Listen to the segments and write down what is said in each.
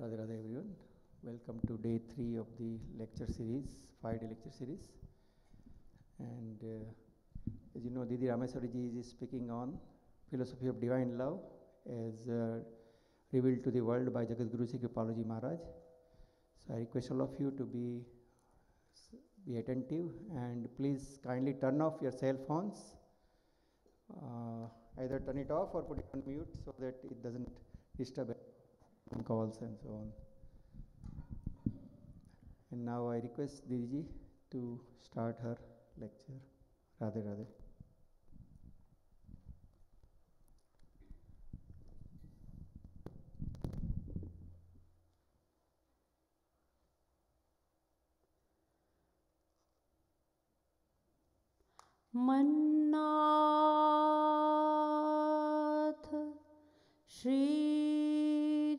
Radhe Radhe everyone. Welcome to day 3 of the lecture series, 5-day lecture series. And as you know, Didi Rameshwari ji is speaking on philosophy of divine love as revealed to the world by Jagadguru Sri Kripalaji Maharaj. So I request all of you to be attentive and please kindly turn off your cell phones. Either turn it off or put it on mute so that it doesn't disturb calls and so on. And now I request Devi to start her lecture. Radhe Radhe. मन्नाथ Shri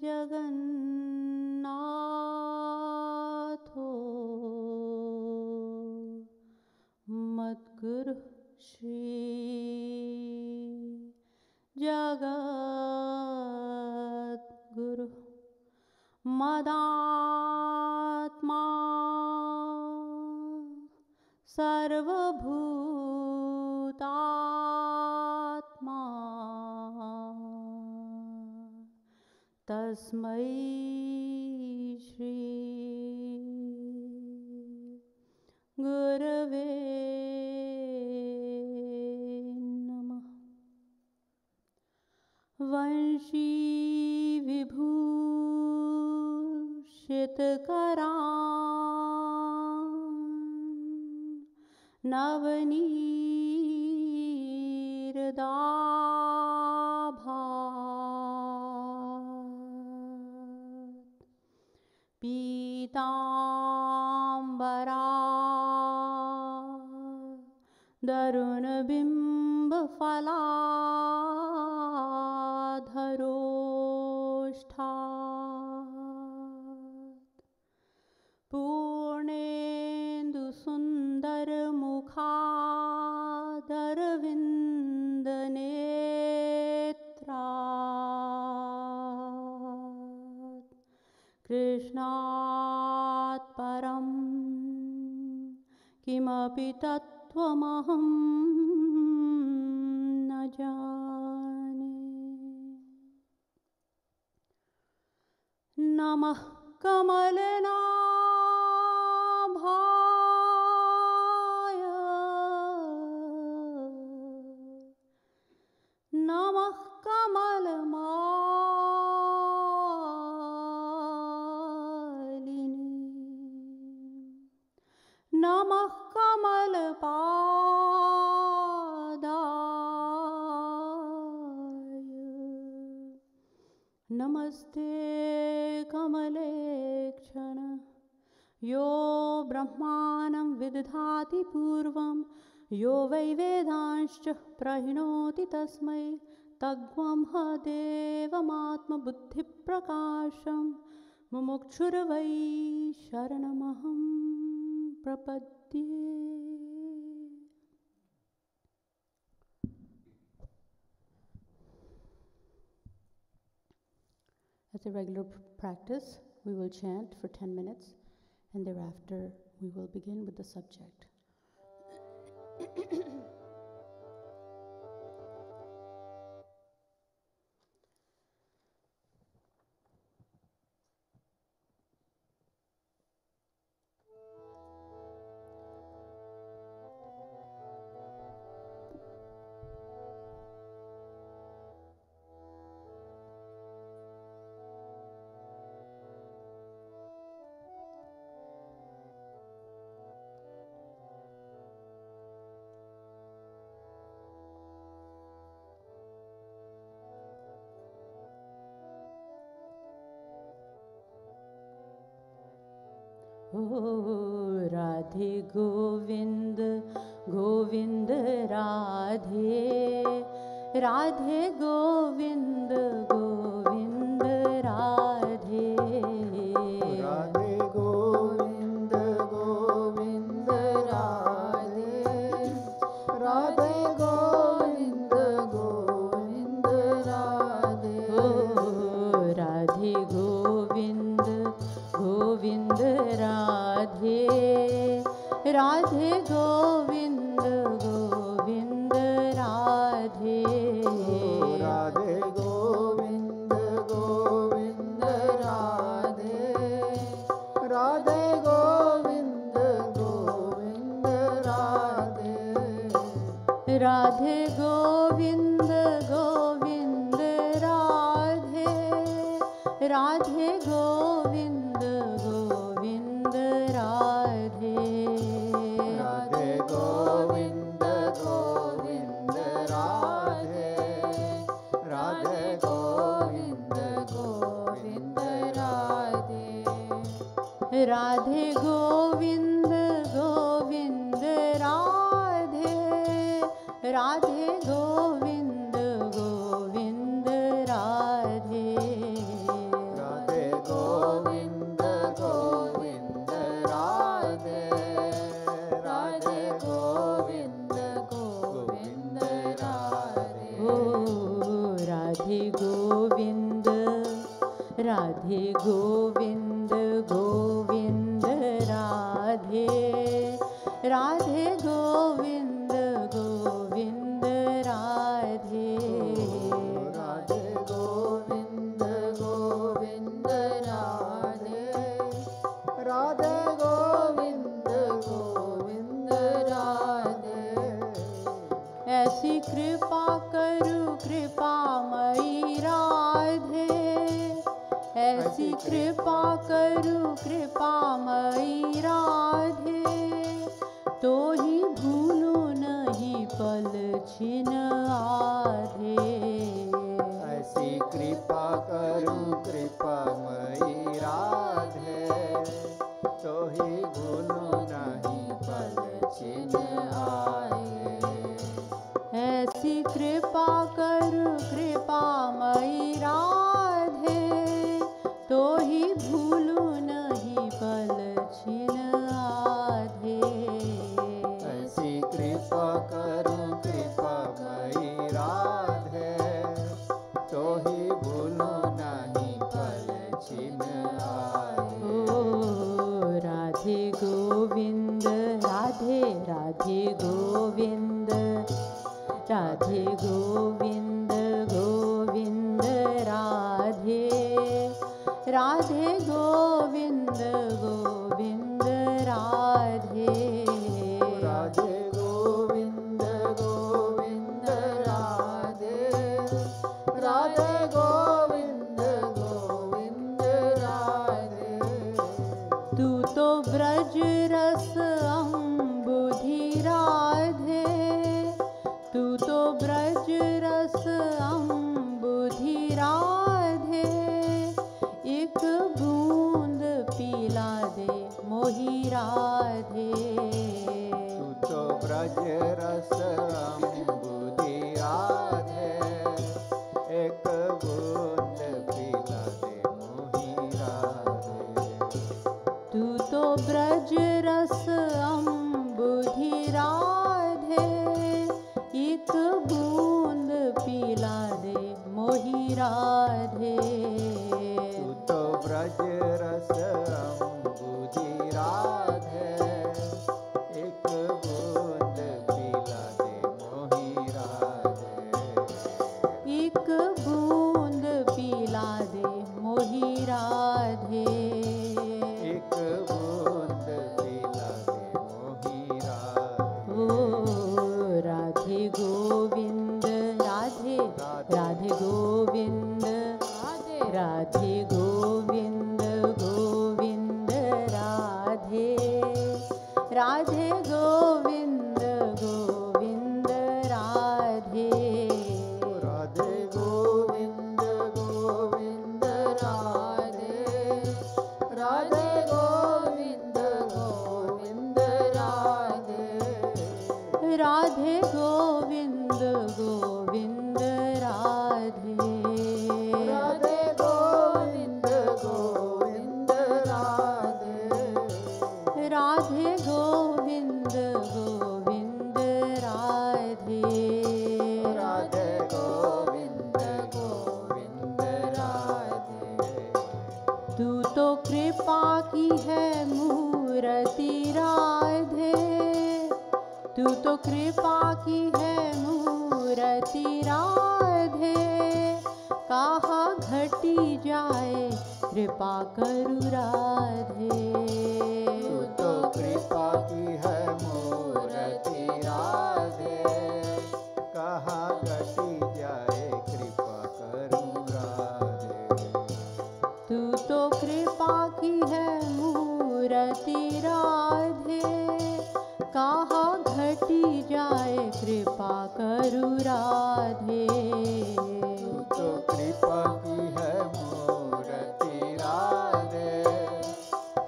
जगन्नाथो मद्गुरु Shri जगद्गुरु मदात्मा सर्वभूतात्मा तस्मै श्री गुरवे नमः। वंशी विभूषितकरान् नवनीरदाभात् पीताम्बरा दरुणबिम्बफलाधरोष्ठात् पूर्णेन्दुसुन्दरमुखादरविन्दनेत्रात् कृष्णात् परं किमपि तत्त्वमहं न जाने। नमः कमलनाभाय नमः कमलमालिने नमः कमलपादाय नमस्ते कमलेक्षण यो ब्रह्माणं विदधाति पूर्वं यो वै वेदांश्च प्रहिणोति तस्मै तद्वं देवमात्मबुद्धिप्रकाशं मुमुक्षुर्वै शरणमहं प्रपद्ये। As a regular practice, we will chant for 10 minutes and thereafter we will begin with the subject. Oh, Radhe Govind, Govind Radhe, Radhe Govind, Govind Radhe, Radhe Govind, Govind Radhe, Radhe Govind, Govind Radhe, oh, Radhe Govind. Govind Govind Radhe Radhe Govind Govind Radhe Radhe Govind Govind Radhe Radhe Govind Govind Radhe Radhe Govind Govind Radhe Radhe Govind Govind Radhe Radhe Govind Govind Radhe Radhe Govind Govind Radhe Radhe Govind Govind Radhe Radhe Govind Govind Radhe Radhe Govind Govind Radhe Radhe Govind Govind Radhe ओ राधे गोविंद राधे गोविंद गोविंद राधे राधे गोविंद गोविंद राधे राधे गोविंद गोविंद राधे राधे गोविंद गोविंद राधे ऐसी कृपा करू कृपामयी राधे ऐसी कृपा करू कृपामयी राधे तो ही भूलू नहीं पल छिन आधे ऐसी कृपा करू कृपामयी राधे तो ही भूलू नहीं पल छिन आधे ऐसी कृपा करू कृपामयी राधे तो ही भूलू नहीं पल छिन आधे ऐसी कृपा करू कृपामयी राधे तो ही भूलू नहीं पल छिन आधे ओ राधे गोविंद राधे राधे गोविंद राधे गोविंद गोविंद राधे राधे गोविंद गोविंद राधे राधे गोविंद गोविंद राधे राधे गोविंद गोविंद राधे तू तो ब्रज रस अम्बुधि राधे तू तो ब्रज रस अम्बुधि राधे एक बूंद पिला दे मोही राधे तू तो ब्रज रस अम्बुधि राधे एक बूंद पिला दे मोही राधे तू तो ब्रज रस अम्बुधि राधे एक बूंद पिला दे मोही राधे तू तो ब्रज रस अम्बुधि राधे एक बूंद पिला दे मोही राधे एक बूंद पिला दे मोही राधे एक बूंद पिला दे मोही राधे ओ राधे गोविंद राधे राधे गोविंद राधे गोविंद गोविंद राधे राधे गोविंद गोविंद राधे राधे गोविंद गोविंद राधे राधे गोविंद गोविंद राधे राधे गोविंद गोविंद राधे राधे गोविंद गोविंद राधे राधे गोविंद गोविंद राधे राधे गोविंद गोविंद राधे तू तो कृपा की है मूर्ति राधे, तू तो कृपा की है मूर्ति राधे, कहा घटी जाए कृपा करु राधे। तू तो कृपा की है मूर्ति राधे, कहा घटी जाए कृपा करूं राधे। तू तो कृपा की है मूर्ति राधे, कहा घटी जाए कृपा करु राधे। तू तो कृपा की है मूर्ति राधे,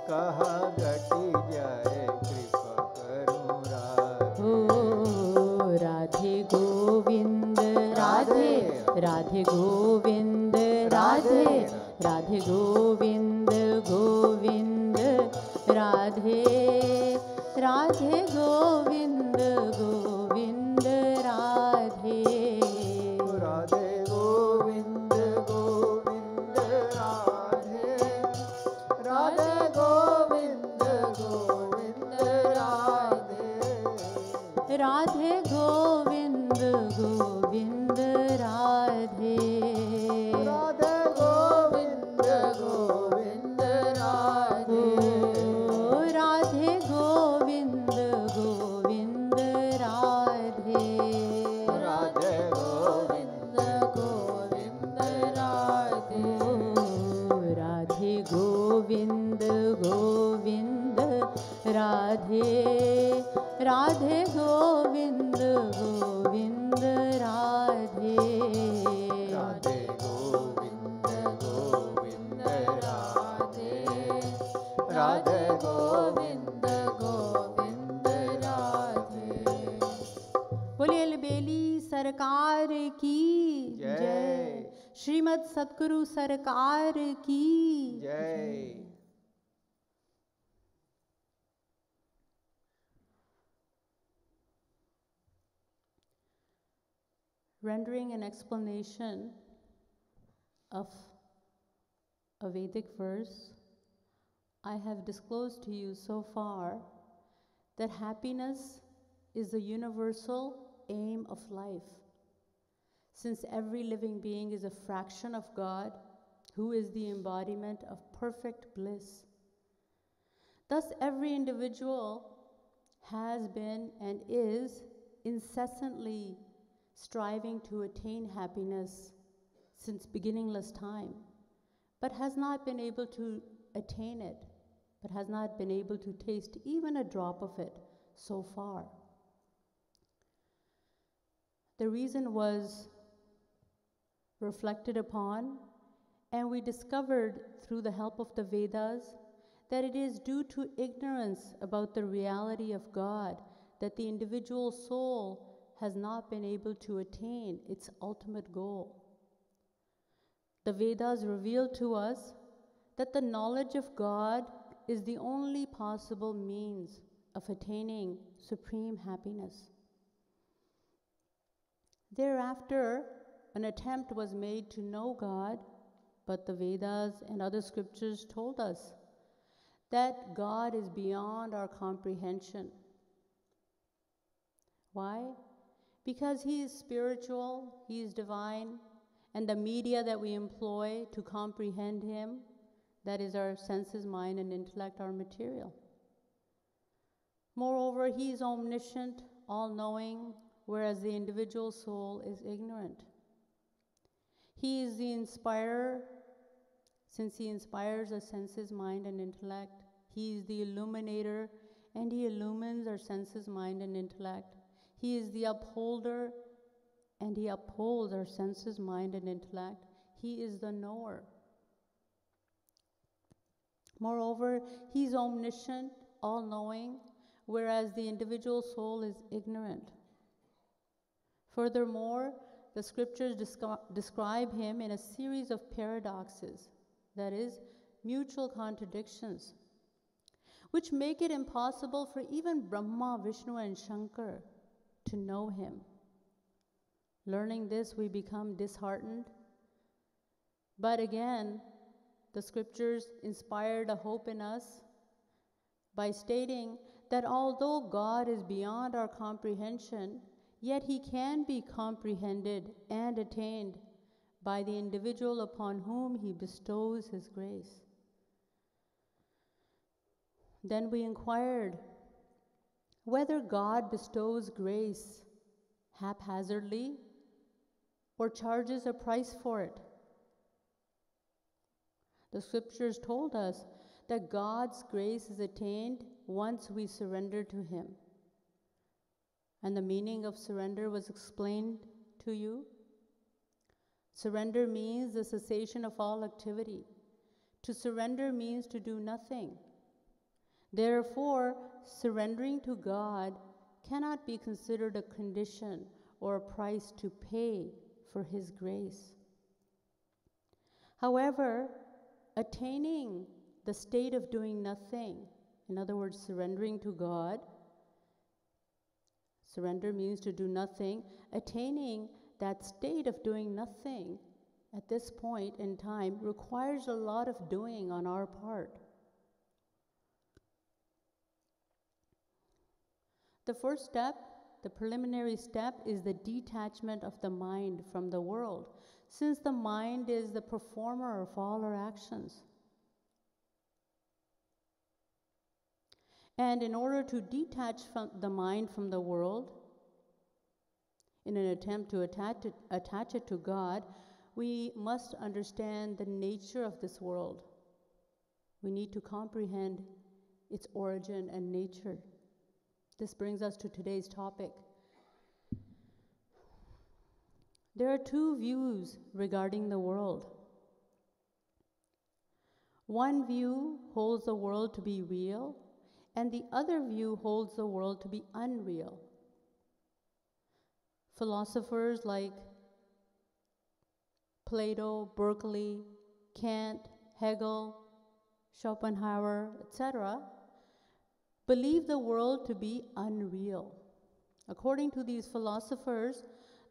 कहा घटी जाए कृपा करूं राधे। ओ राधे गोविंद राधे, राधे गोविंद राधे, राधे गोविंद गोविंद राधे, राधे गोविंद गोविंद राधे। राधे गोविंद गोविंद राधे, राधे गोविंद गोविंद राधे। राधे गोविंद गोविंद राधे, राधे गोविंद गोविंद राधे। ओ राधे गोविंद गोविंद राधे, राधे गोविंद गोविंद राधे। ओ राधे गोविंद गोविंद राधे, राधे गोविंद गोविंद राधे। राधे गोविंद गोविंद राधे, राधे गोविंद गोविंद राधे। बोलिए अलबेली सरकार की जय। जय, श्रीमद सतगुरु सरकार की जय। Rendering an explanation of a Vedic verse, I have disclosed to you so far that happiness is the universal aim of life. Since every living being is a fraction of God, who is the embodiment of perfect bliss. Thus, every individual has been and is incessantly striving to attain happiness since beginningless time, but has not been able to attain it, but has not been able to taste even a drop of it so far. The reason was reflected upon, and we discovered through the help of the Vedas that it is due to ignorance about the reality of God that the individual soul has not been able to attain its ultimate goal. The Vedas reveal to us that the knowledge of God is the only possible means of attaining supreme happiness. Thereafter, an attempt was made to know God, but the Vedas and other scriptures told us that God is beyond our comprehension. Why? Because He is spiritual, He is divine, and the media that we employ to comprehend Him, that is our senses, mind, and intellect, are material. Moreover, He is omniscient, all-knowing, whereas the individual soul is ignorant. He is the inspirer. Since He inspires our senses, mind, and intellect, He is the illuminator, and He illumines our senses, mind, and intellect. He is the upholder, and He upholds our senses, mind, and intellect. He is the knower. Moreover, He is omniscient, all-knowing, whereas the individual soul is ignorant. Furthermore, the scriptures describe Him in a series of paradoxes, that is, mutual contradictions, which make it impossible for even Brahma, Vishnu, and Shankar to know Him. Learning this, we become disheartened. But again, the scriptures inspired a hope in us by stating that although God is beyond our comprehension, yet he can be comprehended and attained by the individual upon whom he bestows his grace. Then we inquired whether God bestows grace haphazardly or charges a price for it. The scriptures told us that God's grace is attained once we surrender to him. And the meaning of surrender was explained to you. Surrender means the cessation of all activity. To surrender means to do nothing. Therefore, surrendering to God cannot be considered a condition or a price to pay for his grace. However, attaining the state of doing nothing, in other words, surrendering to God, surrender means to do nothing, attaining that state of doing nothing at this point in time requires a lot of doing on our part. The first step, the preliminary step, is the detachment of the mind from the world, since the mind is the performer of all our actions. And in order to detach the mind from the world, in an attempt to attach it to God, we must understand the nature of this world. We need to comprehend its origin and nature. This brings us to today's topic. There are two views regarding the world. One view holds the world to be real, and the other view holds the world to be unreal. Philosophers like Plato, Berkeley, Kant, Hegel, Schopenhauer, etc., believe the world to be unreal. According to these philosophers,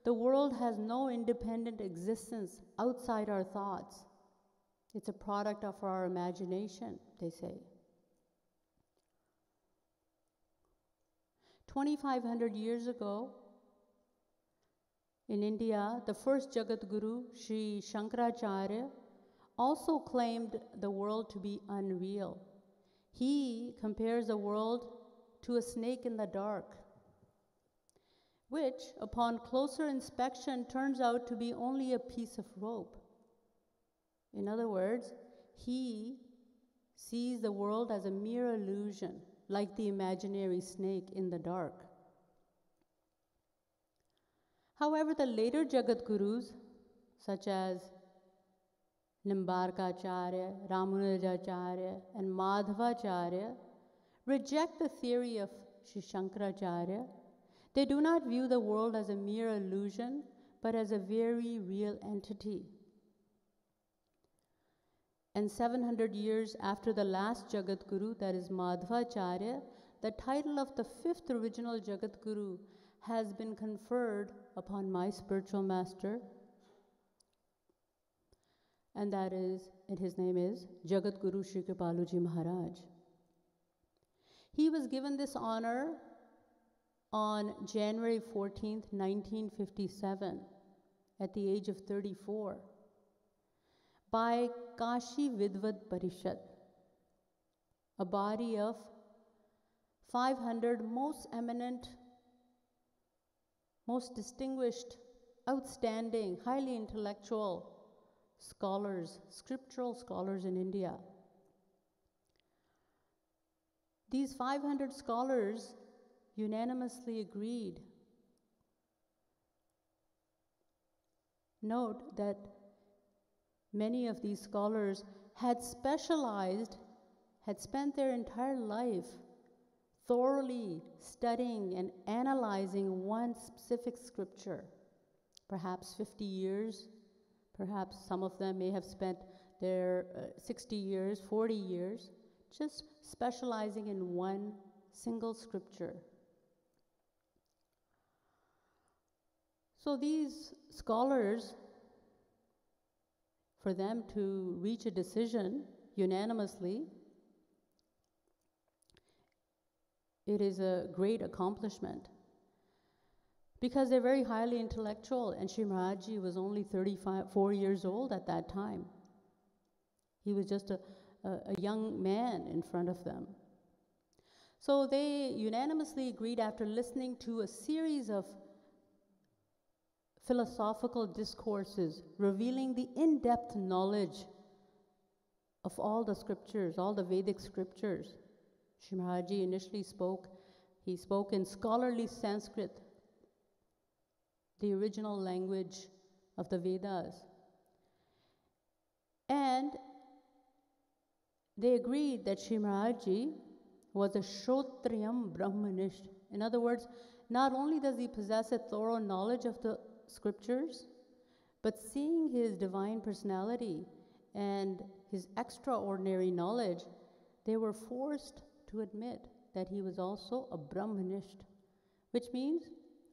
the world has no independent existence outside our thoughts. It's a product of our imagination, they say. 2,500 years ago, in India, the first Jagat Guru, Sri Shankaracharya, also claimed the world to be unreal. He compares the world to a snake in the dark, which, upon closer inspection, turns out to be only a piece of rope. In other words, he sees the world as a mere illusion, like the imaginary snake in the dark. However, the later Jagat Gurus, such as Nimbarkacharya, Ramanujacharya, and Madhavacharya, reject the theory of Sri Shankaracharya. They do not view the world as a mere illusion, but as a very real entity. And 700 years after the last Jagat Guru, that is Madhavacharya, the title of the fifth original Jagat Guru has been conferred upon my spiritual master, and that is, and his name is Jagat Guru Sri Kripaluji Maharaj. He was given this honor on January 14th, 1957, at the age of 34, by Kashi Vidvat Parishad, a body of 500 most eminent, most distinguished, outstanding, highly intellectual scholars, scriptural scholars in India. These 500 scholars unanimously agreed. Note that many of these scholars had specialized, had spent their entire life thoroughly studying and analyzing one specific scripture, perhaps 50 years, perhaps some of them may have spent their 60 years, 40 years, just specializing in one single scripture. So these scholars for them to reach a decision unanimously, it is a great accomplishment. Because they're very highly intellectual, and Shri Maharajji was only 4 years old at that time. He was just a young man in front of them. So they unanimously agreed, after listening to a series of philosophical discourses revealing the in-depth knowledge of all the scriptures, all the Vedic scriptures. Shri Maharajji initially spoke in scholarly Sanskrit, the original language of the Vedas. And they agreed that Shri Maharajji was a Shrotriyam Brahmanist. In other words, not only does he possess a thorough knowledge of the scriptures, but seeing his divine personality and his extraordinary knowledge, they were forced to admit that he was also a Brahmanist, which means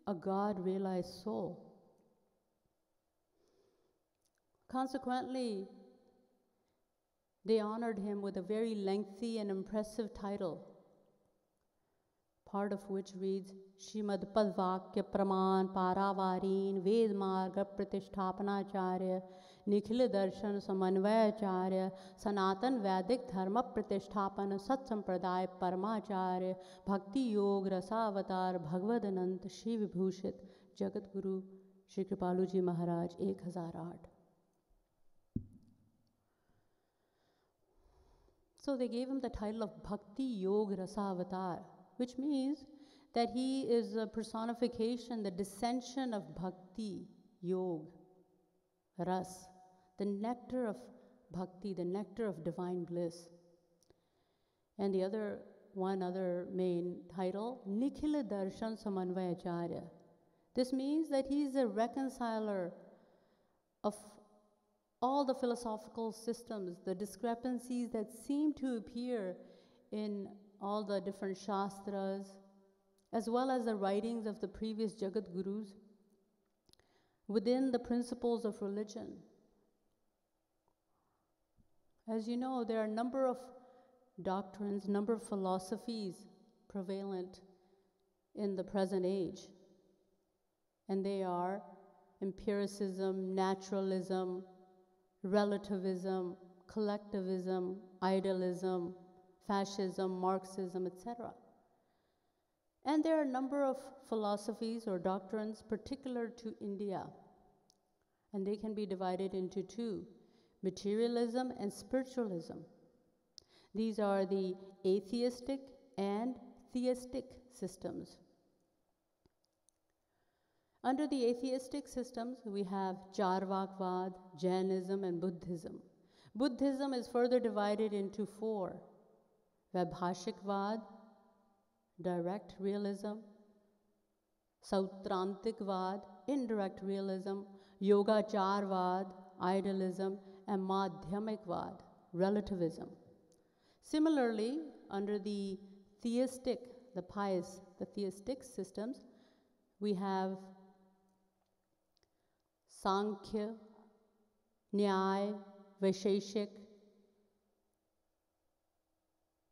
a God-realized soul. Consequently, they honored him with a very lengthy and impressive title, part of which reads, Shrimad Padvakya Praman Paravareen Ved Marga Pratishthapanacharya Nikhil Darshan Samanvayacharya Sanatan Vedic Dharma Pratisthapana Sat Sampradaya Paramacharya Bhakti Yog Rasavatar Bhagavadanant Shri Vibhushit Jagat Guru Shri Kripaluji Maharaj 1008. So they gave him the title of Bhakti Yog Rasavatar, which means that he is a personification, the dissension of Bhakti, Yog, Ras, the nectar of Bhakti, the nectar of divine bliss. And one other main title, Nikhil Darshan Samanvayacharya. This means that he is a reconciler of all the philosophical systems, the discrepancies that seem to appear in all the different shastras, as well as the writings of the previous Jagat Gurus within the principles of religion. As you know, there are a number of doctrines, number of philosophies prevalent in the present age. And they are empiricism, naturalism, relativism, collectivism, idealism, fascism, Marxism, etc. And there are a number of philosophies or doctrines particular to India, and they can be divided into two, materialism and spiritualism. These are the atheistic and theistic systems. Under the atheistic systems, we have Charvakvad, Jainism, and Buddhism. Buddhism is further divided into four: Vaibhashikvad, direct realism; Sautrantikvad, indirect realism; Yogacharvad, idealism; and Madhyamikvad, relativism. Similarly, under the theistic, the pious, the theistic systems, we have Sankhya, Nyaya, Vaisheshik,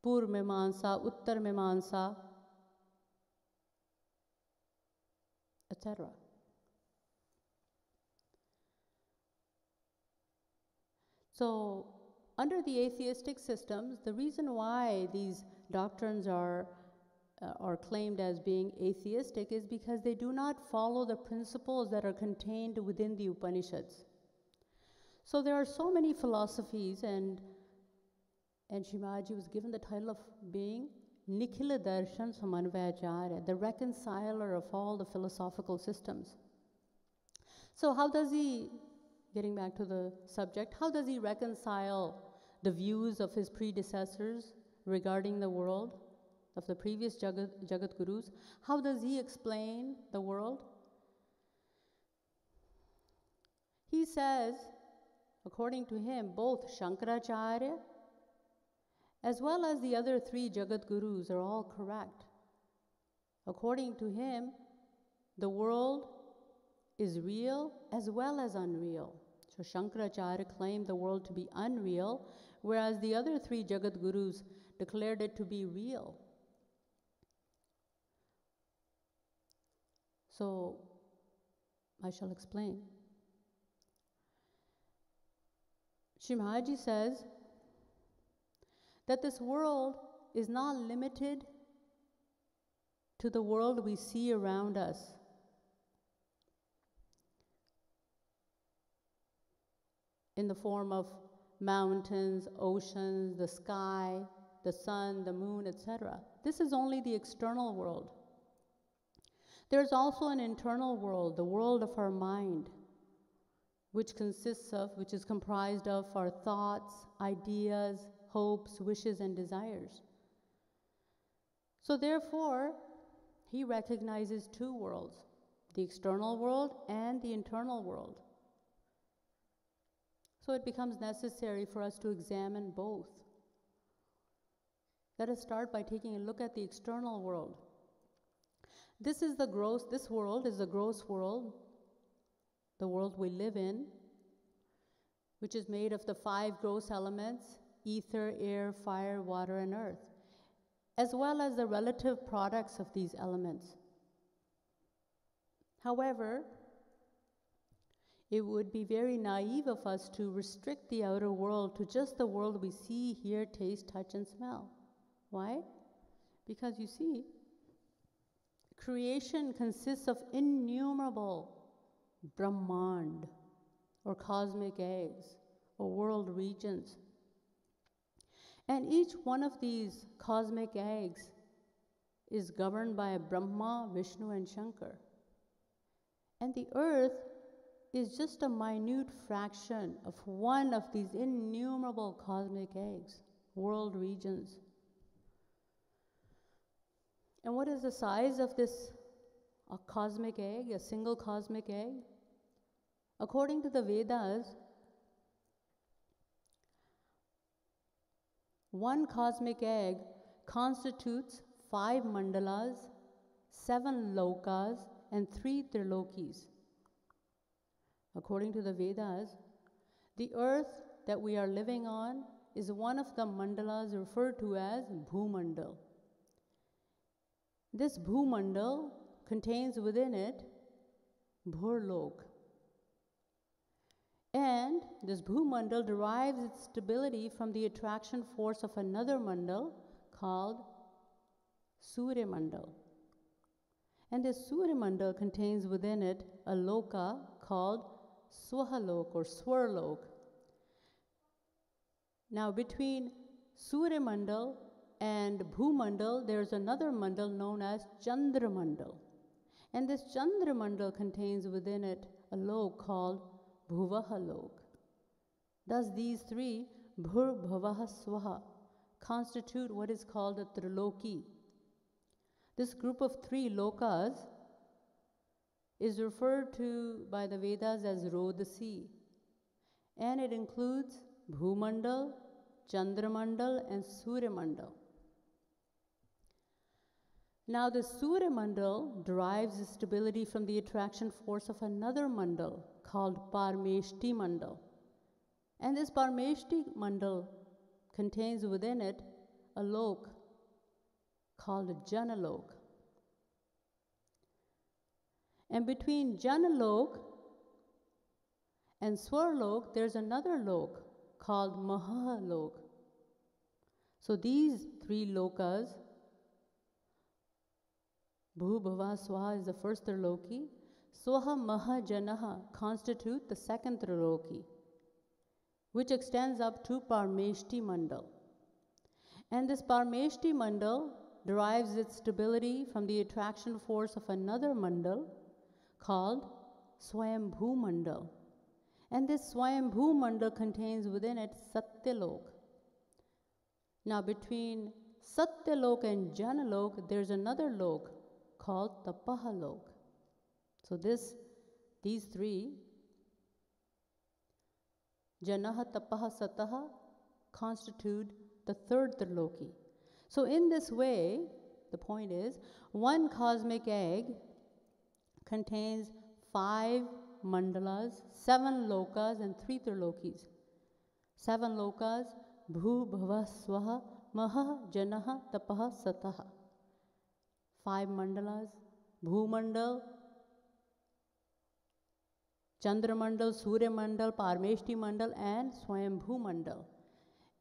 Purv Mimamsa, Uttar Mimamsa, etc. So, under the atheistic systems, the reason why these doctrines are claimed as being atheistic is because they do not follow the principles that are contained within the Upanishads. So there are so many philosophies, and Shri Maharajji was given the title of being Nikhila Darshan Samanvayacharya, the reconciler of all the philosophical systems. So how does he, getting back to the subject, how does he reconcile the views of his predecessors regarding the world, of the previous Jagat Gurus? How does he explain the world? He says, according to him, both Shankaracharya as well as the other three Jagat Gurus are all correct. According to him, the world is real as well as unreal. So Shankaracharya claimed the world to be unreal, whereas the other three Jagat Gurus declared it to be real. So I shall explain. Sri Maharaj says that this world is not limited to the world we see around us. In the form of mountains, oceans, the sky, the sun, the moon, etc. This is only the external world. There's also an internal world, the world of our mind, which is comprised of our thoughts, ideas, hopes, wishes, and desires. So therefore, he recognizes two worlds, the external world and the internal world. So it becomes necessary for us to examine both. Let us start by taking a look at the external world. This world is the gross world, the world we live in, which is made of the 5 gross elements, ether, air, fire, water, and earth, as well as the relative products of these elements. However, it would be very naive of us to restrict the outer world to just the world we see, hear, taste, touch, and smell. Why? Because you see, creation consists of innumerable Brahmand, or cosmic eggs, or world regions. And each one of these cosmic eggs is governed by Brahma, Vishnu, and Shankar. And the earth is just a minute fraction of one of these innumerable cosmic eggs, world regions. And what is the size of this cosmic egg, a single cosmic egg? According to the Vedas, one cosmic egg constitutes 5 mandalas, 7 lokas, and 3 trilokis. According to the Vedas, the earth that we are living on is one of the mandalas referred to as Bhumandal. This Bhumandal contains within it Bhurlok. And this Bhumandal derives its stability from the attraction force of another mandal called Surya Mandal. And this Surya Mandal contains within it a loka called Swahalok or Swarlok. Now between Surya Mandal and Bhumandal, there's another mandal known as Chandra Mandal. And this Chandra Mandal contains within it a lok called Bhuvahalok. Thus these 3, Bhur, Bhavaha, Swaha, constitute what is called a Triloki. This group of 3 lokas is referred to by the Vedas as Rodasi, and it includes Bhumandal, Chandramandal, and Surya Mandal. Now the Surya Mandal derives its stability from the attraction force of another mandal called Parmeshti Mandal. And this Parmeshti Mandal contains within it a lok called Janalok. And between Janalok and Swarlok, there's another lok called Mahalok. So these 3 lokas, Bhu, Bhava, Swaha is the first Triloki, Swaha, Maha, Janaha constitute the second Triloki, which extends up to Parmeshti Mandal. And this Parmeshti Mandal derives its stability from the attraction force of another mandal called Swayambhu Mandal. And this Swayambhu Mandal contains within it Satyalok. Now between Satyalok and Janalok, there's another lok called Tapahalok. So these 3, Janaha, Tapaha, Sataha, constitute the third Triloki. So in this way, the point is, one cosmic egg contains 5 mandalas, 7 lokas, and 3 trilokis. 7 lokas, bhu bhava swaha maha janaha tapaha sataha. 5 mandalas, bhu mandal, Chandra Mandal, Surya Mandal, Parmeshti Mandal, and Swayambhu Mandal.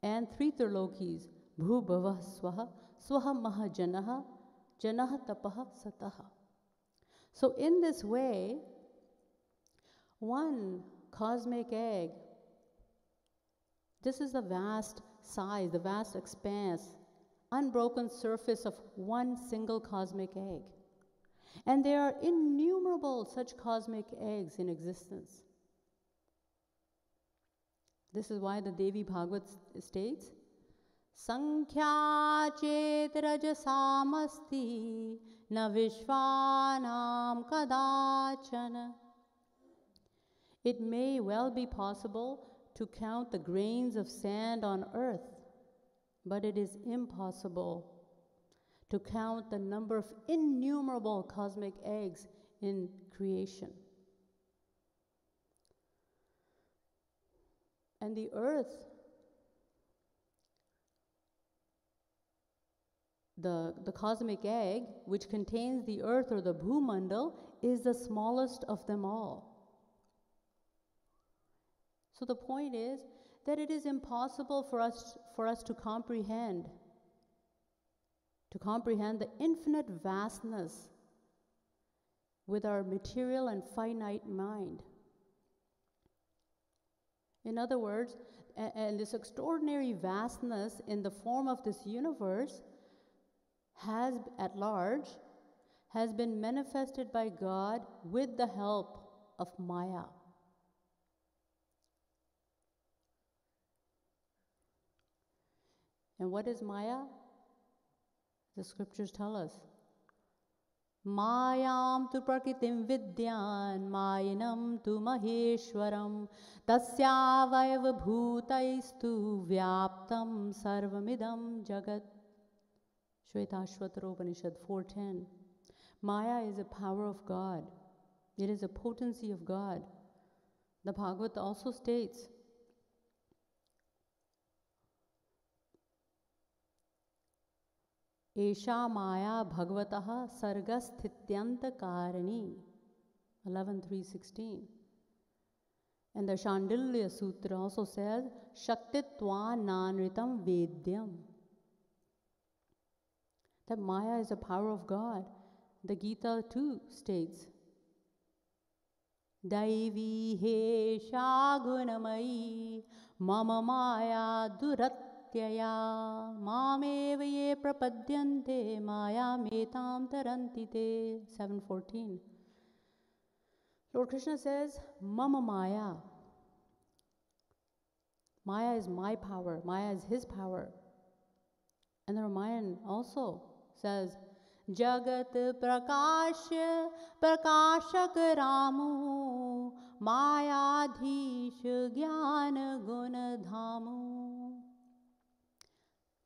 And 3 trilokis, Bhu Bhava Swaha, Swaha Maha Janaha, Janaha Tapaha Sataha. So in this way, one cosmic egg, this is the vast size, the vast expanse, unbroken surface of one single cosmic egg. And there are innumerable such cosmic eggs in existence. This is why the Devi Bhagavat states, Sankhya chet rajasamasti na vishvanam kadachana. It may well be possible to count the grains of sand on earth, but it is impossible to count the number of innumerable cosmic eggs in creation. And the earth, the cosmic egg, which contains the earth or the Bhumandal, is the smallest of them all. So the point is that it is impossible for us to comprehend the infinite vastness with our material and finite mind. In other words, and this extraordinary vastness in the form of this universe has been manifested by God with the help of Maya. And what is Maya? The scriptures tell us, Mayam tu prakritim vidyan, Mayanam tu maheshwaram, Tasyavayava bhutaistu vyaptam sarvamidam jagat. Shvetashvatara Upanishad 4:10. Maya is a power of God. It is a potency of God. The Bhagavad also states, Esha Maya Bhagavataha Sargasthithyanta Karani 11.3.16. And the Shandilya Sutra also says Shaktitva Nanritam Vedyam. That Maya is a power of God. The Gita too states Daivi Hesha Gunamai Mama Maya Durat Mameva ye prapadyante maya metam tarantite 7:14. Lord Krishna says, Mama Maya. Maya is my power. Maya is his power. And the Ramayana also says, Jagat prakashya prakashak ramu mayadhish jnana gunadhamu.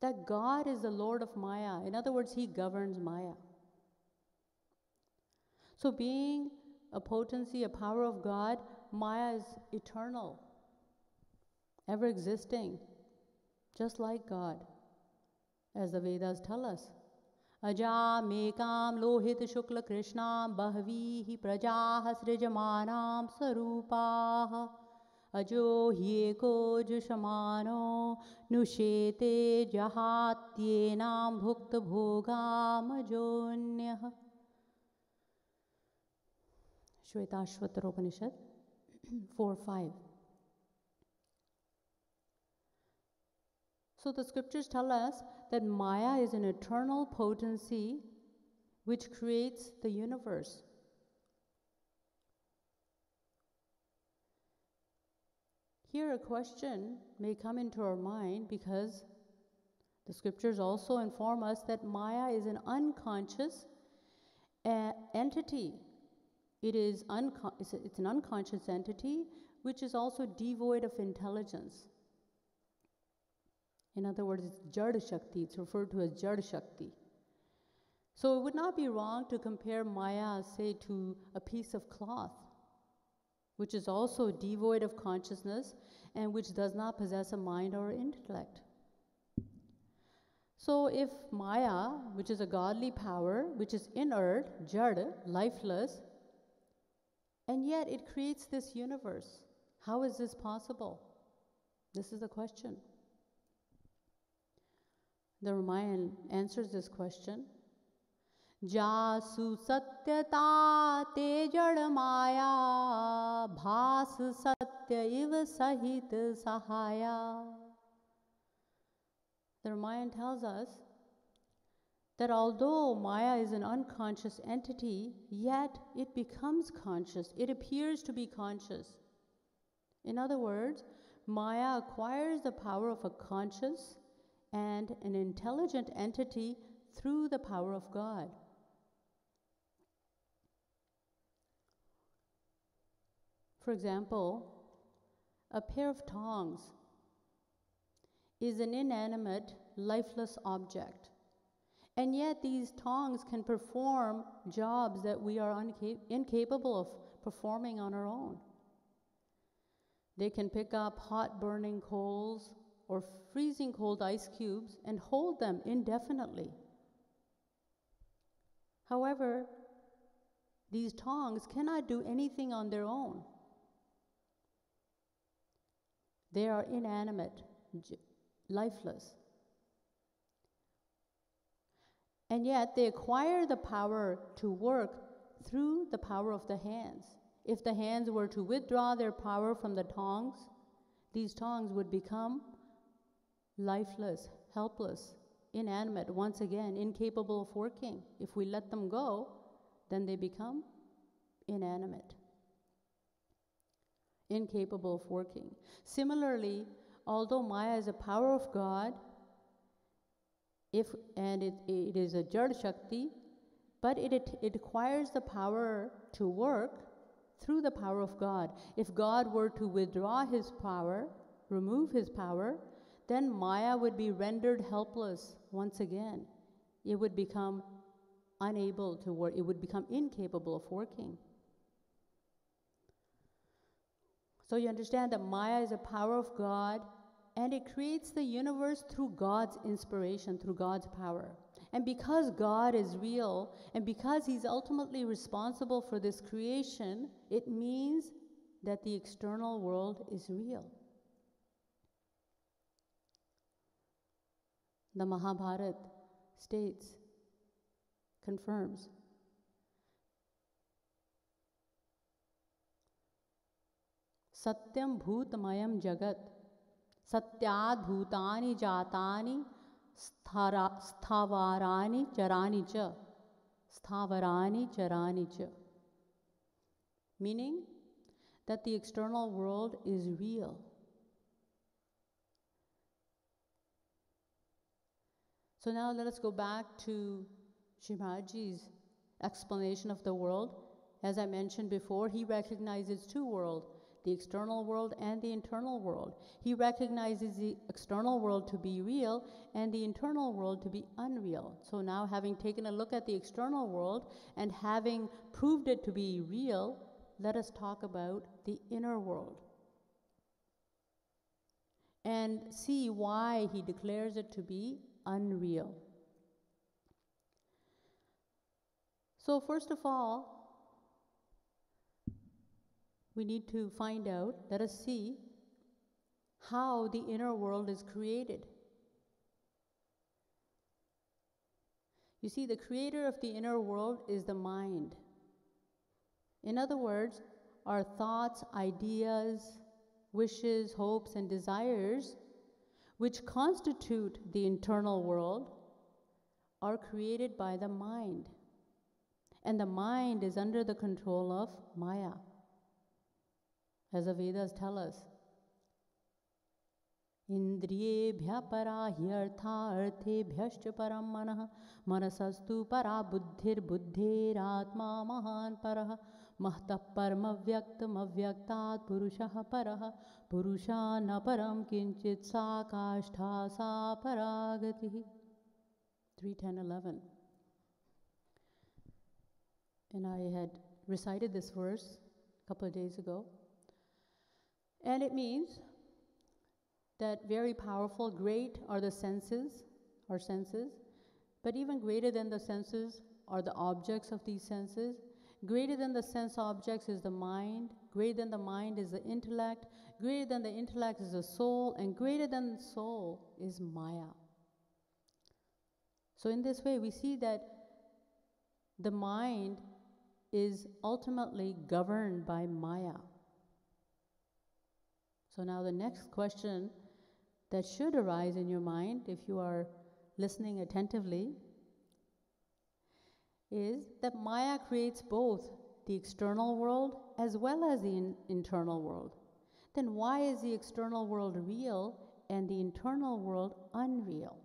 That God is the Lord of Maya. In other words, he governs Maya. So being a potency, a power of God, Maya is eternal, ever existing, just like God, as the Vedas tell us. Aja mekam lohit shukla krishnam bahvihi prajah srijamanam sarupah. Ajo hyeko jushamano nushete jahatyenam bhukta bhogam ajonyah. Shvetashvatara Upanishad 4:5. So the scriptures tell us that Maya is an eternal potency which creates the universe. Here a question may come into our mind because the scriptures also inform us that Maya is an unconscious entity. It's an unconscious entity which is also devoid of intelligence. In other words, it's Jada Shakti. It's referred to as Jada Shakti. So it would not be wrong to compare Maya, say, to a piece of cloth. which is also devoid of consciousness and which does not possess a mind or intellect. So if Maya, which is a godly power, which is inert, jad, lifeless, and yet it creates this universe, how is this possible? This is the question. The Ramayana answers this question. Jasu satyata te jad maya bhas satya iva sahit sahaya. The Ramayana tells us that although Maya is an unconscious entity, yet it becomes conscious. It appears to be conscious. In other words, Maya acquires the power of a conscious and an intelligent entity through the power of God. For example, a pair of tongs is an inanimate, lifeless object. And yet these tongs can perform jobs that we are incapable of performing on our own. They can pick up hot burning coals or freezing cold ice cubes and hold them indefinitely. However, these tongs cannot do anything on their own. They are inanimate, lifeless. And yet they acquire the power to work through the power of the hands. If the hands were to withdraw their power from the tongs, these tongs would become lifeless, helpless, inanimate, once again, incapable of working. If we let them go, then they become inanimate, incapable of working. Similarly, although Maya is a power of God, it is a Jad Shakti, but it acquires the power to work through the power of God. If God were to withdraw his power, remove his power, then Maya would be rendered helpless once again. It would become unable to work. It would become incapable of working. So you understand that Maya is a power of God, and it creates the universe through God's inspiration, through God's power. And because God is real, and because he's ultimately responsible for this creation, it means that the external world is real. The Mahabharata states, confirms, Satyam bhutamayam jagat, satyad bhutani jatani sthavarani charani cha. Sthavarani charani cha. Meaning that the external world is real. So now let us go back to Shimaji's explanation of the world. As I mentioned before, he recognizes two worlds, the external world and the internal world. He recognizes the external world to be real and the internal world to be unreal. So now, having taken a look at the external world and having proved it to be real, let us talk about the inner world and see why he declares it to be unreal. So first of all, we need to find out, let us see how the inner world is created. You see, the creator of the inner world is the mind. In other words, our thoughts, ideas, wishes, hopes, and desires, which constitute the internal world, are created by the mind. And the mind is under the control of Maya, as the Vedas tell us. Indriyebhya para hyartha arthebhyascha param manah manasastu para buddhir buddhiratma mahan parah mahta parma vyaktam avyaktat purushah parah purusha na param kinchit sa kashtha sa paragati. 3:10:11. And I had recited this verse a couple of days ago. And it means that very powerful, great are the senses, our senses, but even greater than the senses are the objects of these senses. Greater than the sense objects is the mind, greater than the mind is the intellect, greater than the intellect is the soul, and greater than the soul is Maya. So in this way, we see that the mind is ultimately governed by Maya. So now the next question that should arise in your mind, if you are listening attentively, is that Maya creates both the external world as well as the internal world. Then why is the external world real and the internal world unreal?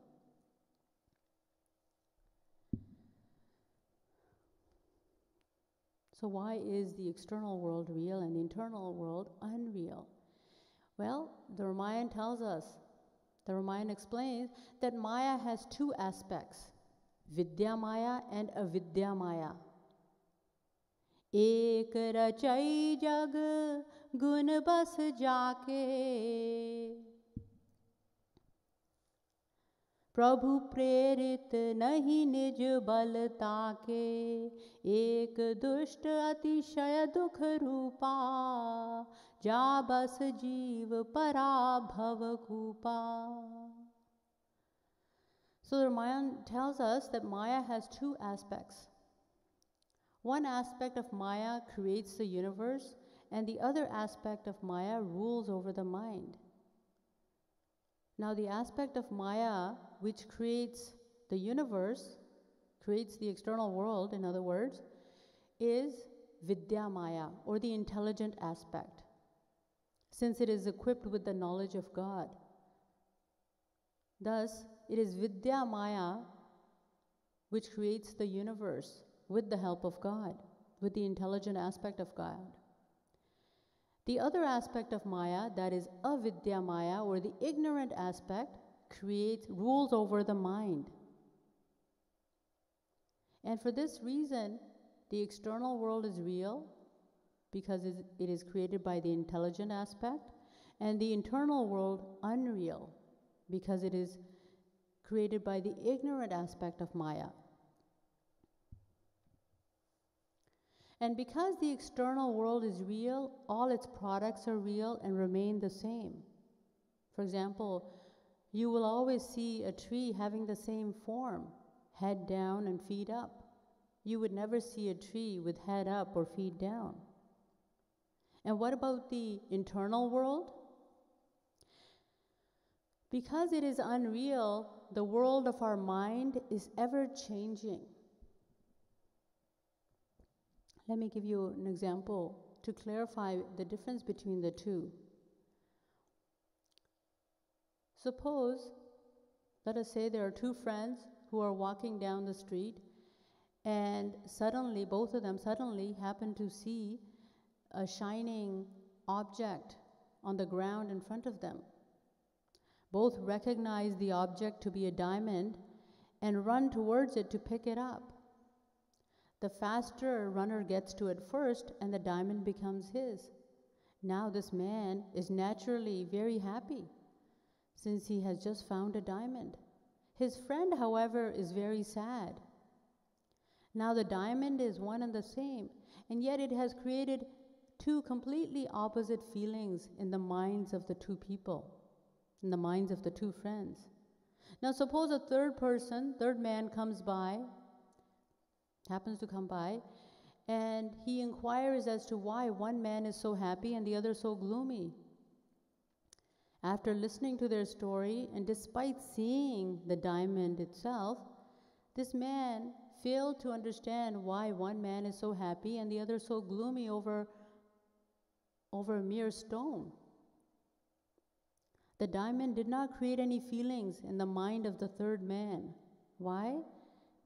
So why is the external world real and the internal world unreal? Well, the Ramayana tells us, the Ramayana explains that Maya has two aspects, Vidya Maya and Avidya Maya. Ek rachai jag gun bas jaake प्रभु प्रेरित नहीं निज बल ताके एक दुष्ट अतिशय दुख रूपा जा बस जीव पराभव कूपा. So the Ramayana tells us that Maya has two aspects. One aspect of Maya creates the universe, and the other aspect of Maya rules over the mind. Now the aspect of Maya which creates the universe, creates the external world, in other words, is Vidya Maya, or the intelligent aspect, since it is equipped with the knowledge of God. Thus, it is Vidya Maya which creates the universe with the help of God, with the intelligent aspect of God. The other aspect of Maya, that is Avidya Maya, or the ignorant aspect, rules over the mind. And for this reason, the external world is real because it is created by the intelligent aspect, and the internal world unreal because it is created by the ignorant aspect of Maya. And because the external world is real, all its products are real and remain the same. For example, you will always see a tree having the same form, head down and feet up. You would never see a tree with head up or feet down. And what about the internal world? Because it is unreal, the world of our mind is ever changing. Let me give you an example to clarify the difference between the two. Suppose, let us say there are two friends who are walking down the street, and suddenly, both of them suddenly happen to see a shining object on the ground in front of them. Both recognize the object to be a diamond and run towards it to pick it up. The faster a runner gets to it first, and the diamond becomes his. Now this man is naturally very happy, since he has just found a diamond. His friend, however, is very sad. Now the diamond is one and the same, and yet it has created two completely opposite feelings in the minds of the two people, in the minds of the two friends. Now suppose a third man happens to come by, and he inquires as to why one man is so happy and the other so gloomy. After listening to their story, and despite seeing the diamond itself, this man failed to understand why one man is so happy and the other so gloomy over a mere stone. The diamond did not create any feelings in the mind of the third man. Why?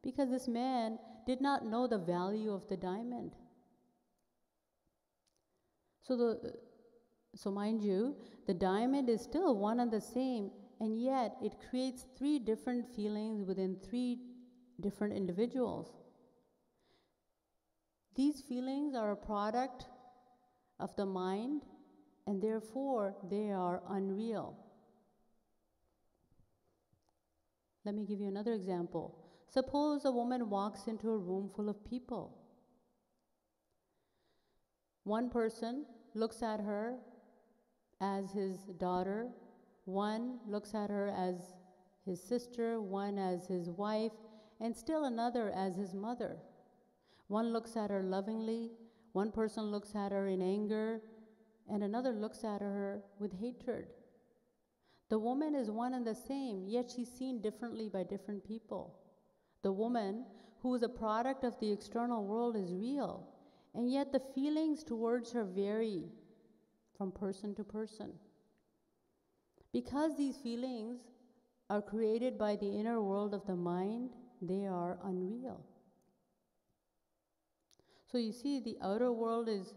Because this man did not know the value of the diamond. So mind you, the diamond is still one and the same, and yet it creates three different feelings within three different individuals. These feelings are a product of the mind and therefore they are unreal. Let me give you another example. Suppose a woman walks into a room full of people. One person looks at her as his daughter, one looks at her as his sister, one as his wife, and still another as his mother. One looks at her lovingly, one person looks at her in anger, and another looks at her with hatred. The woman is one and the same, yet she's seen differently by different people. The woman, who is a product of the external world, is real, and yet the feelings towards her vary from person to person. Because these feelings are created by the inner world of the mind, they are unreal. So you see, the outer world is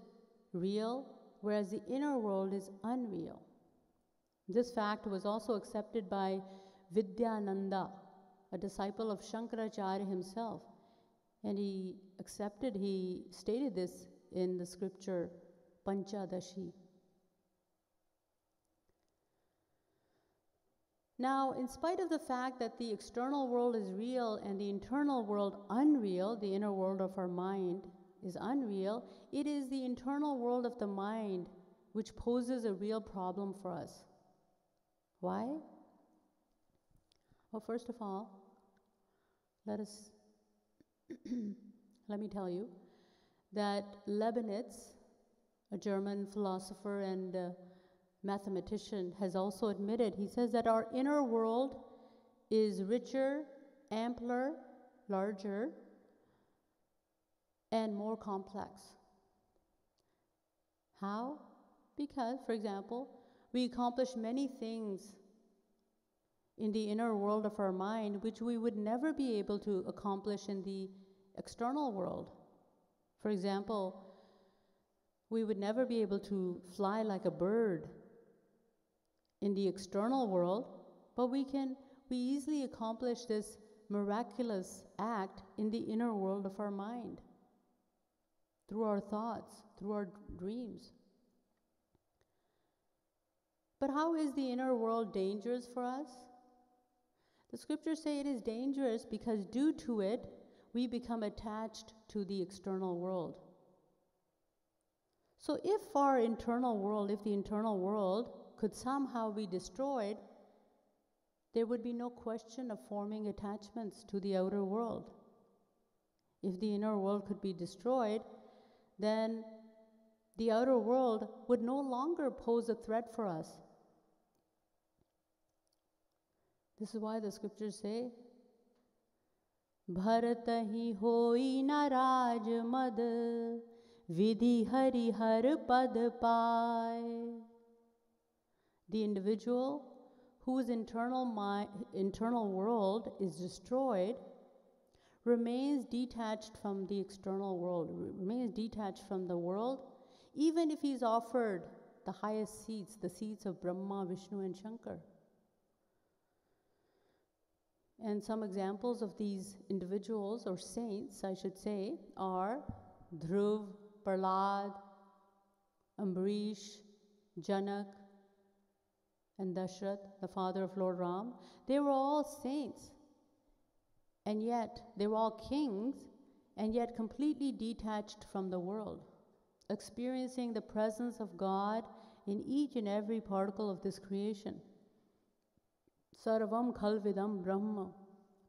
real, whereas the inner world is unreal. This fact was also accepted by Vidyananda, a disciple of Shankaracharya himself. And he stated this in the scripture Panchadashi. Now, in spite of the fact that the external world is real and the internal world unreal, the inner world of our mind is unreal, it is the internal world of the mind which poses a real problem for us. Why? Well, first of all, let me tell you that Leibniz, a German philosopher and mathematician, has also admitted, he says that our inner world is richer, ampler, larger, and more complex. How? Because, for example, we accomplish many things in the inner world of our mind which we would never be able to accomplish in the external world. For example, we would never be able to fly like a bird in the external world, but we easily accomplish this miraculous act in the inner world of our mind, through our thoughts, through our dreams. But how is the inner world dangerous for us? The scriptures say it is dangerous because due to it, we become attached to the external world. So if the internal world could somehow be destroyed, there would be no question of forming attachments to the outer world. If the inner world could be destroyed, then the outer world would no longer pose a threat for us. This is why the scriptures say, Bharat hi hoi na raj mad, vidhi hari har pad pai. The individual whose internal world is destroyed remains detached from the external world, remains detached from the world, even if he's offered the highest seats, the seats of Brahma, Vishnu, and Shankar. And some examples of these individuals, or saints, I should say, are Dhruv, Prahlad, Ambarish, Janak, and Dashrath, the father of Lord Ram. They were all saints, and yet they were all kings, and yet completely detached from the world, experiencing the presence of God in each and every particle of this creation. Sarvam khalvidam brahma,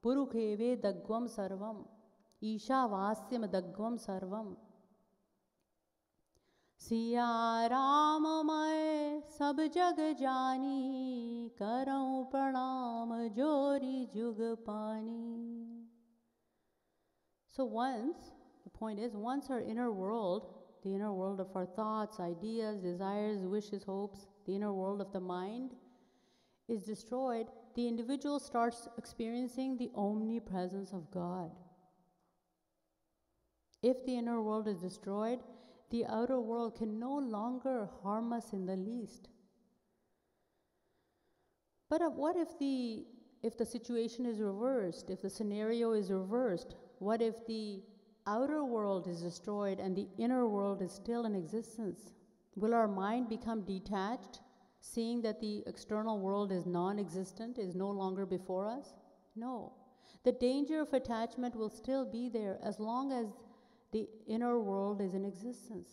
purukheve dagvam sarvam, isha vasyam dagvam sarvam. Siya Ram मैं सब जग जानी, करऊं प्रणाम जोरी जुग पानी. So the point is, once our inner world, the inner world of our thoughts, ideas, desires, wishes, hopes, the inner world of the mind is destroyed, the individual starts experiencing the omnipresence of God. If the inner world is destroyed, the outer world can no longer harm us in the least. But what if the situation is reversed, if the scenario is reversed? What if the outer world is destroyed and the inner world is still in existence? Will our mind become detached, seeing that the external world is non-existent, is no longer before us? No. The danger of attachment will still be there as long as the inner world is in existence.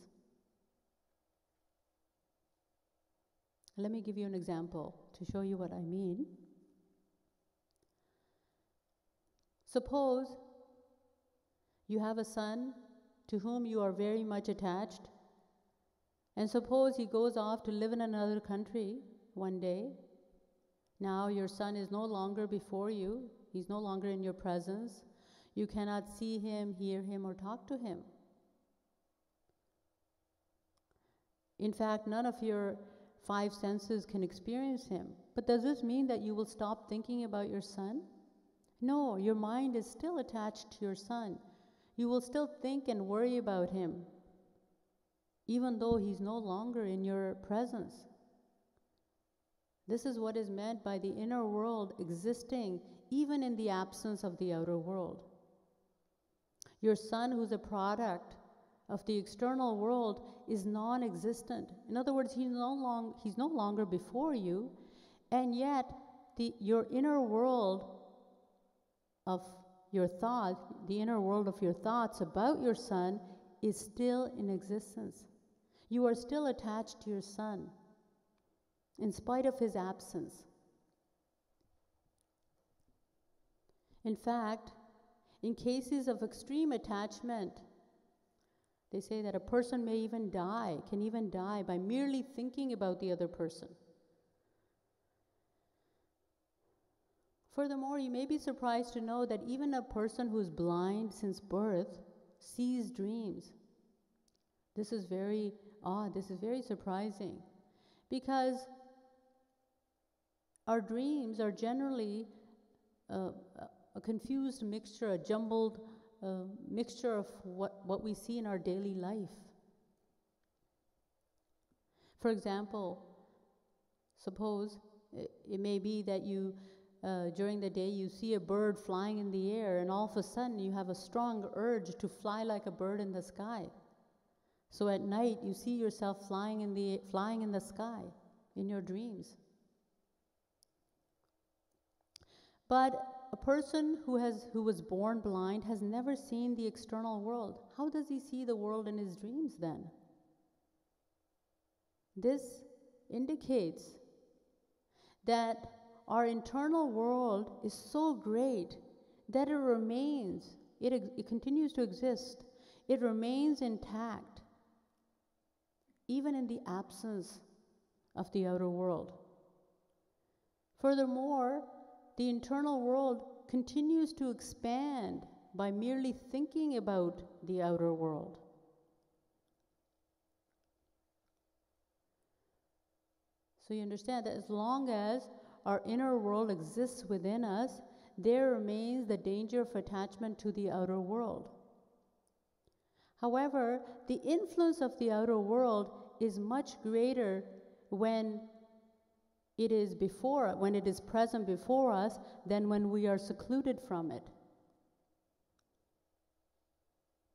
Let me give you an example to show you what I mean. Suppose you have a son to whom you are very much attached, and suppose he goes off to live in another country one day. Now your son is no longer before you, he's no longer in your presence. You cannot see him, hear him, or talk to him. In fact, none of your 5 senses can experience him. But does this mean that you will stop thinking about your son? No, your mind is still attached to your son. You will still think and worry about him, even though he's no longer in your presence. This is what is meant by the inner world existing even in the absence of the outer world. Your son, who's a product of the external world, is non-existent. In other words, he's no longer before you, and yet your inner world of your thought, the inner world of your thoughts about your son is still in existence. You are still attached to your son, in spite of his absence. In fact, in cases of extreme attachment, they say that a person can even die by merely thinking about the other person. Furthermore, you may be surprised to know that even a person who's blind since birth sees dreams. This is very odd, this is very surprising, because our dreams are generally a confused mixture, a jumbled mixture of what we see in our daily life. For example, suppose it may be that you, during the day, you see a bird flying in the air, and all of a sudden you have a strong urge to fly like a bird in the sky. So at night you see yourself flying in the sky in your dreams. But a person who was born blind has never seen the external world. How does he see the world in his dreams then? This indicates that our internal world is so great that it continues to exist. It remains intact, even in the absence of the outer world. Furthermore, the internal world continues to expand by merely thinking about the outer world. So you understand that as long as our inner world exists within us, there remains the danger of attachment to the outer world. However, the influence of the outer world is much greater when it is present before us than when we are secluded from it.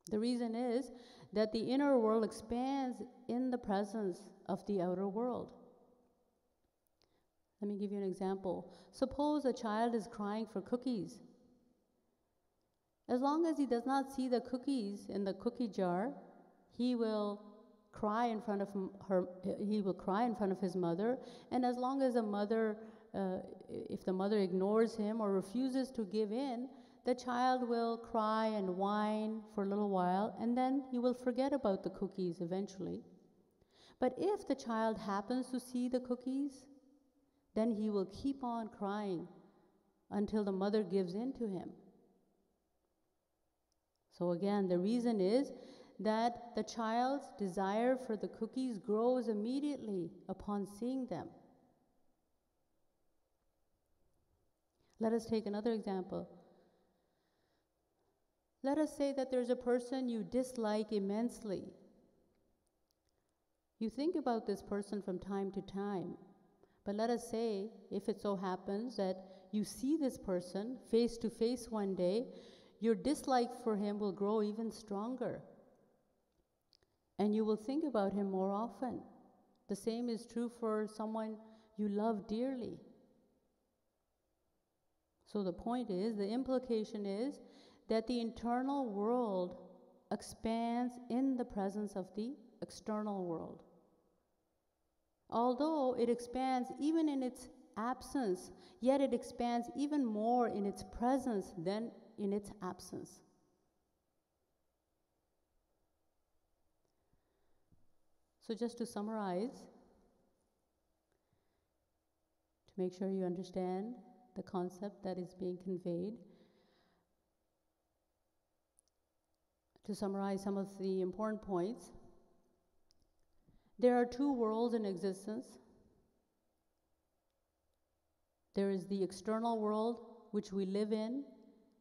The reason is that the inner world expands in the presence of the outer world. Let me give you an example. Suppose a child is crying for cookies. As long as he does not see the cookies in the cookie jar, he will cry in front of his mother, and as long as if the mother ignores him or refuses to give in, the child will cry and whine for a little while, and then he will forget about the cookies eventually. But if the child happens to see the cookies, then he will keep on crying until the mother gives in to him. So again, the reason is that the child's desire for the cookies grows immediately upon seeing them. Let us take another example. Let us say that there's a person you dislike immensely. You think about this person from time to time, but let us say, if it so happens that you see this person face to face one day, your dislike for him will grow even stronger. And you will think about him more often. The same is true for someone you love dearly. So the point is, the implication is that the internal world expands in the presence of the external world. Although it expands even in its absence, yet it expands even more in its presence than in its absence. So just to summarize, to make sure you understand the concept that is being conveyed, to summarize some of the important points, there are two worlds in existence. There is the external world, which we live in,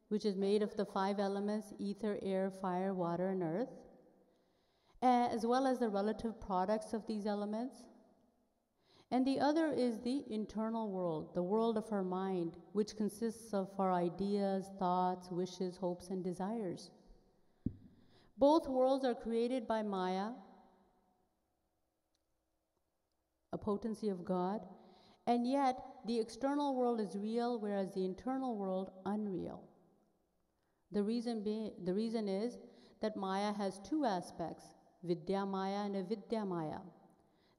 which is made of the 5 elements: ether, air, fire, water, and earth, as well as the relative products of these elements. And the other is the internal world, the world of our mind, which consists of our ideas, thoughts, wishes, hopes, and desires. Both worlds are created by Maya, a potency of God, and yet the external world is real, whereas the internal world unreal. The reason is that Maya has 2 aspects, Vidya Maya and Avidya Maya.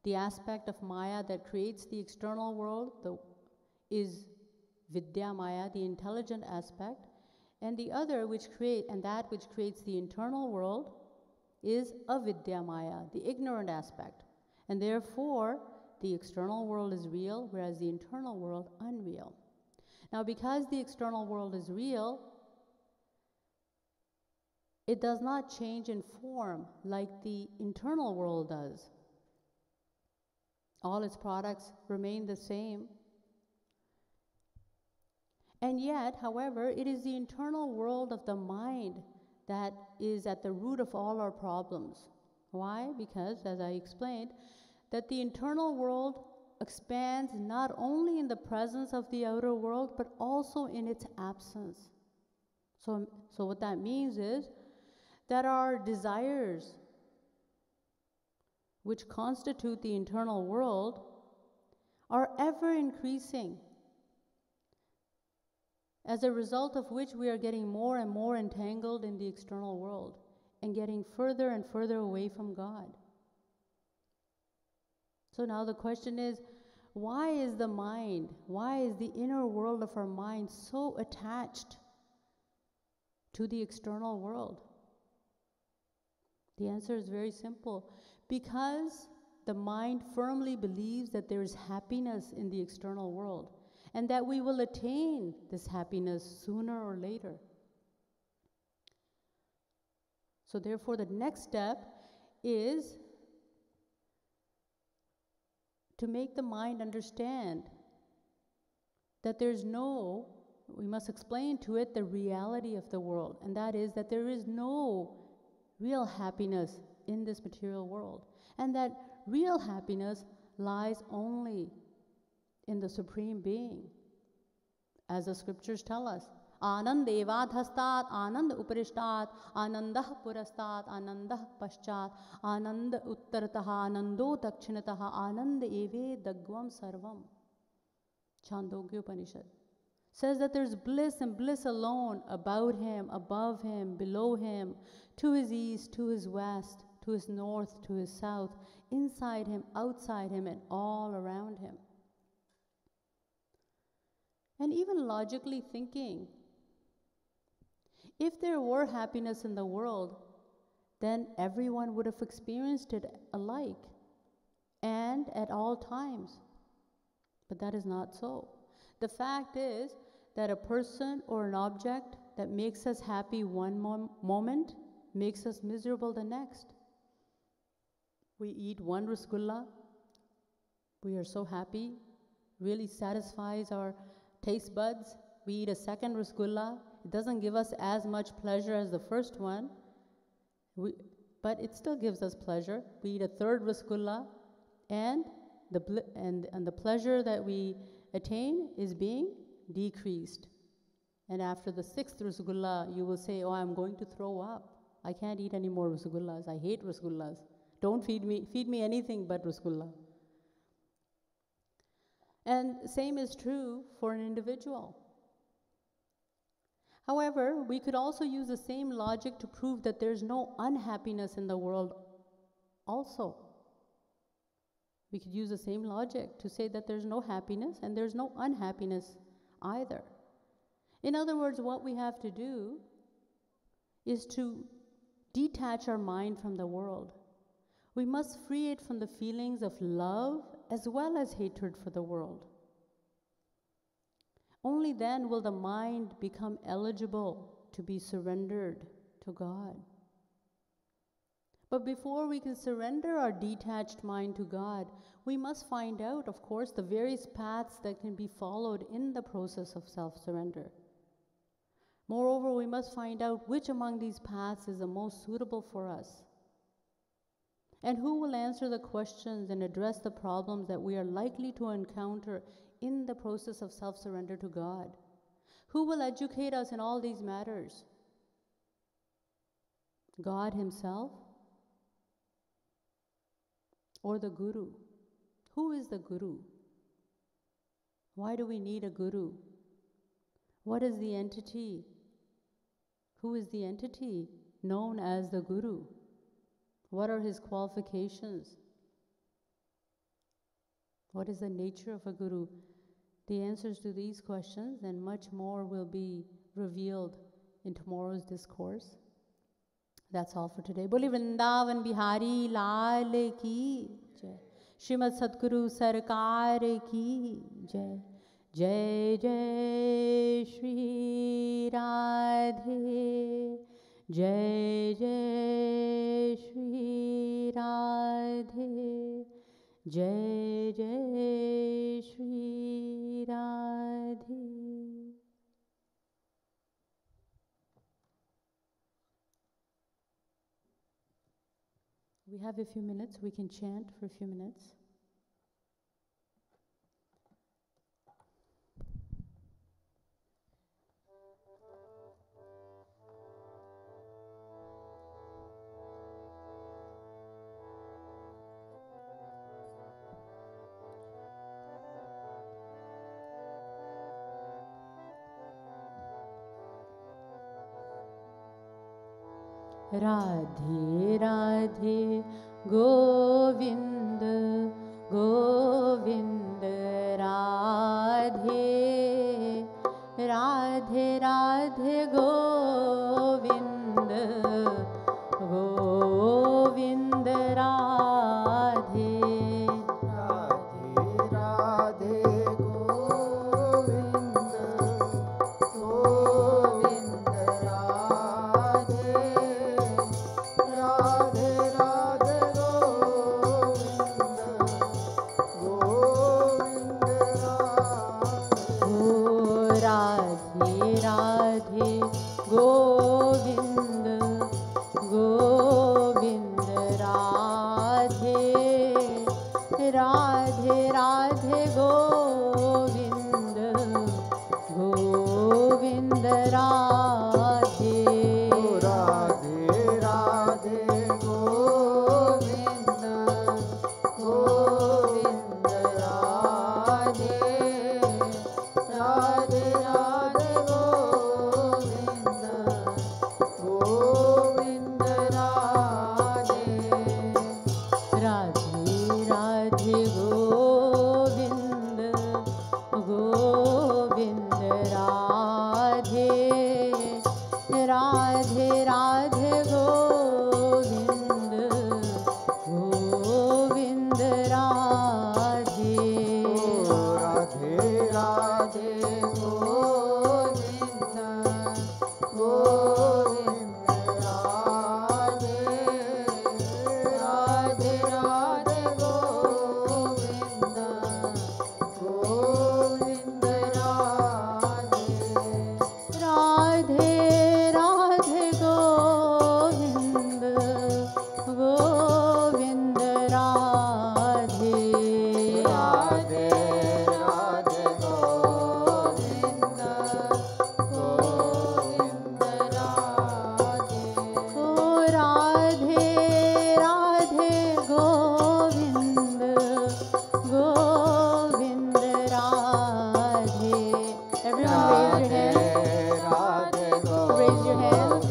The aspect of Maya that creates the external world is Vidya Maya, the intelligent aspect, and the other which creates the internal world is Avidya Maya, the ignorant aspect. And therefore, the external world is real, whereas the internal world unreal. Now, because the external world is real, it does not change in form like the internal world does. All its products remain the same. And yet, however, it is the internal world of the mind that is at the root of all our problems. Why? Because, as I explained, that the internal world expands not only in the presence of the outer world, but also in its absence. So what that means is that our desires, which constitute the internal world, are ever increasing, as a result of which we are getting more and more entangled in the external world and getting further and further away from God. So now the question is, why is the mind, why is the inner world of our mind so attached to the external world? The answer is very simple. Because the mind firmly believes that there is happiness in the external world and that we will attain this happiness sooner or later. So therefore, the next step is to make the mind understand that we must explain to it the reality of the world, and that is that there is no real happiness in this material world, and that real happiness lies only in the Supreme Being. As the scriptures tell us, Anand evadhastat, Anand uparishtat, Anandah purastat, Anandah paschat, Anand uttarataha, Anando dakshinataha, Anand eve dagvam sarvam. Chandogya Upanishad says that there's bliss and bliss alone about him, above him, below him, to his east, to his west, to his north, to his south, inside him, outside him, and all around him. And even logically thinking, if there were happiness in the world, then everyone would have experienced it alike and at all times. But that is not so. The fact is that a person or an object that makes us happy one moment makes us miserable the next. We eat one rasgulla, we are so happy, really satisfies our taste buds. We eat a second rasgulla, it doesn't give us as much pleasure as the first one, but it still gives us pleasure. We eat a third rasgulla, and the pleasure that we attain is being decreased. And after the 6th rasgulla, you will say, oh, I'm going to throw up. I can't eat any more rasgullas. I hate rasgullas. Don't feed me anything but rasgulla. And same is true for an individual. However, we could also use the same logic to prove that there's no unhappiness in the world also. We could use the same logic to say that there's no happiness and there's no unhappiness either. In other words, what we have to do is to detach our mind from the world. We must free it from the feelings of love as well as hatred for the world. Only then will the mind become eligible to be surrendered to God. But before we can surrender our detached mind to God, we must find out, of course, the various paths that can be followed in the process of self-surrender. Moreover, we must find out which among these paths is the most suitable for us. And who will answer the questions and address the problems that we are likely to encounter in the process of self-surrender to God? Who will educate us in all these matters? God Himself? Or the Guru? Who is the Guru? Why do we need a Guru? What is the entity? Who is the entity known as the Guru? What are his qualifications? What is the nature of a Guru? The answers to these questions and much more will be revealed in tomorrow's discourse. That's all for today. Boli Vrindavan Bihari Lal ki jai. Srimad Sadguru Sarkar ki jai. Jai Jai Shri Radhe. Jai Jai Shri Radhe. Jai Jai Shri Radhe. We have a few minutes. We can chant for a few minutes. Radhe Radhe Govind Govind Radhe Radhe Radhe Govind Govind Radhe Radhe Radhe Govind Govind Radhe Radhe Radhe Govind Govind Radhe Radhe Radhe Govind Govind Radhe Radhe Radhe Govind Govind Radhe Radhe Radhe Govind Govind Radhe Radhe Radhe Govind Govind Radhe Radhe Radhe Govind Govind Radhe Radhe Radhe Govind Govind Radhe Radhe Radhe Govind Govind Radhe Radhe Radhe Govind Govind Radhe Radhe Radhe Govind raise your hands.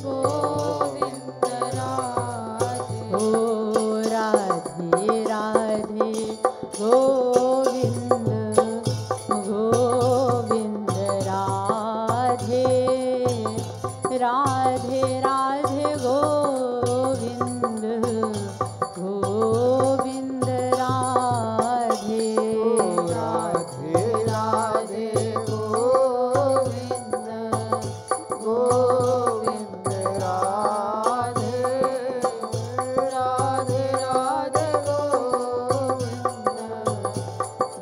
Govind Radhe ओ राधे राधे गोविंद गोविंद राधे राधे राधे गोविंद गोविंद राधे राधे राधे गोविंद गोविंद राधे राधे राधे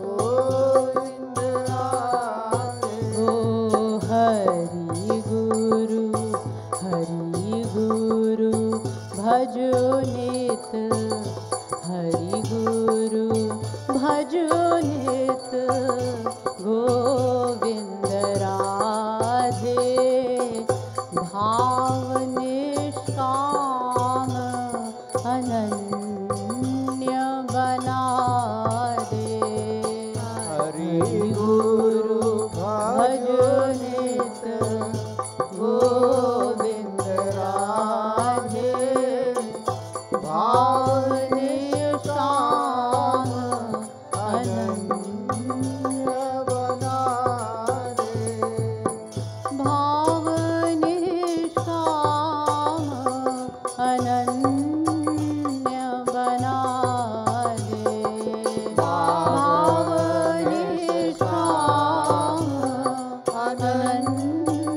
गोविंद राधे ओ हरि गुरु भजो नित हरि गुरु भजो नित गोविंद राधे भाव निष्काम अनन्य बना दे हरि गुरु भजो नित गोविंद राधे भाव निष्काम अनन्य बना दे भाव निष्काम अनन्य बना दे भाव निष्काम अनन्य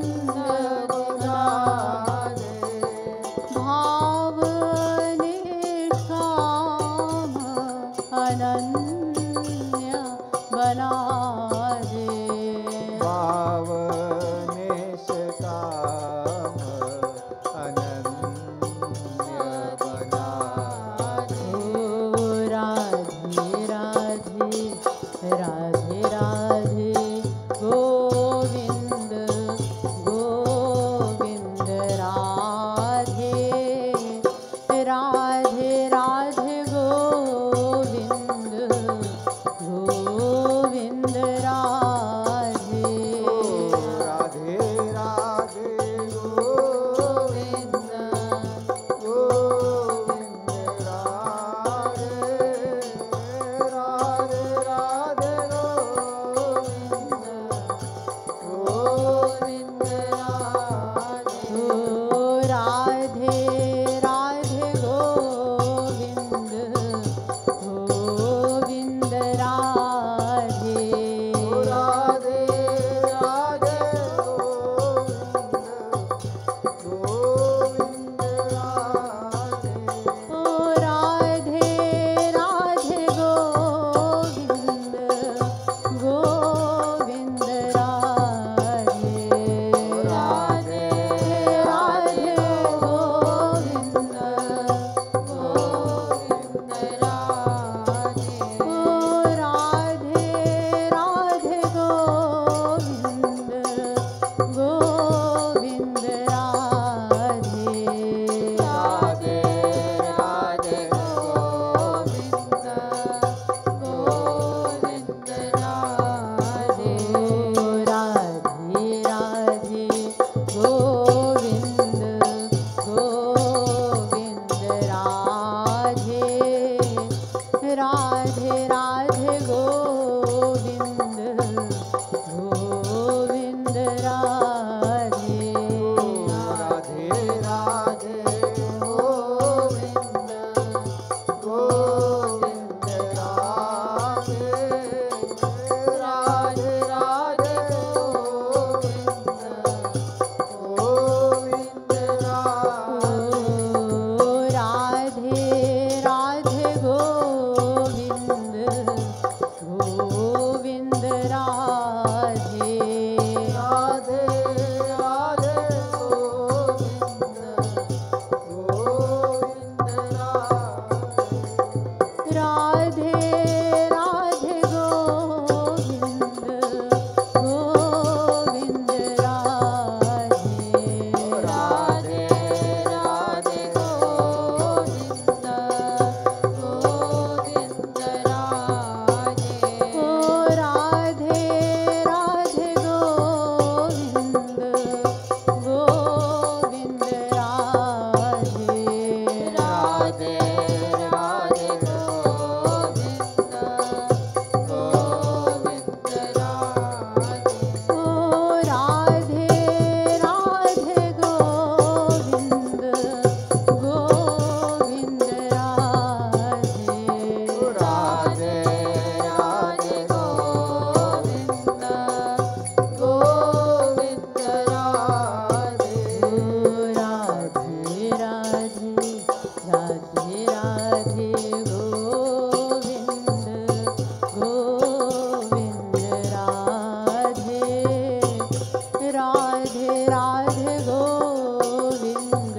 राधे राधे गोविंद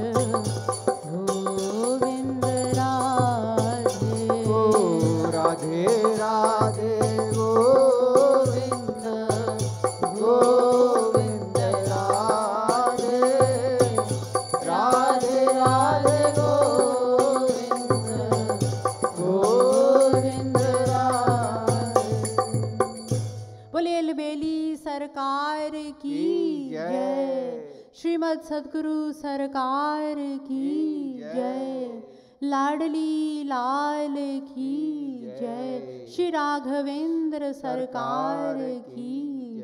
गोविंद राधे ओ राधे राधे गोविंद गोविंद राधे राधे राधे गोविंद गोविंद राधे। बोलिए अलबेली सरकार की जय, श्रीमद् सद्गुरु सरकार की जय, लाडली लाल की जय, श्री राघवेंद्र सरकार की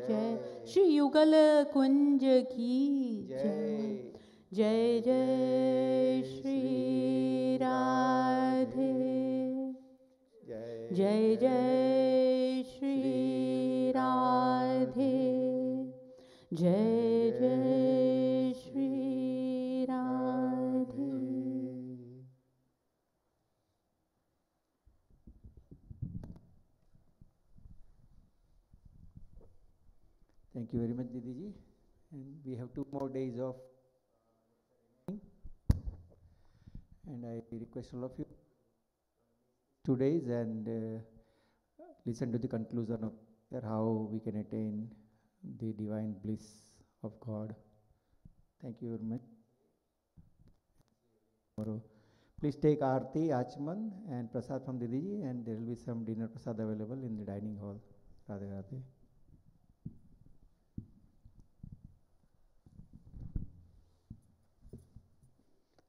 जय, श्री युगल कुंज की जय। जय जय श्री राधे, जय जय श्री राधे, जय जय Shri Radhe. Thank you very much, Didi ji. And we have 2 more days of and I request all of you 2 days and listen to the conclusion of how we can attain the divine bliss of God. Thank you very much. Tomorrow. Please take Aarti, Achman and Prasad from Didi ji, and there will be some dinner Prasad available in the dining hall. Radhe Radhe.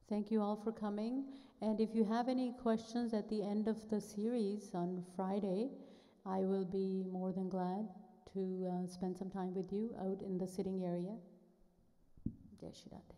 Thank you all for coming. And if you have any questions at the end of the series on Friday, I will be more than glad to spend some time with you out in the sitting area. Jai Shri Radhe.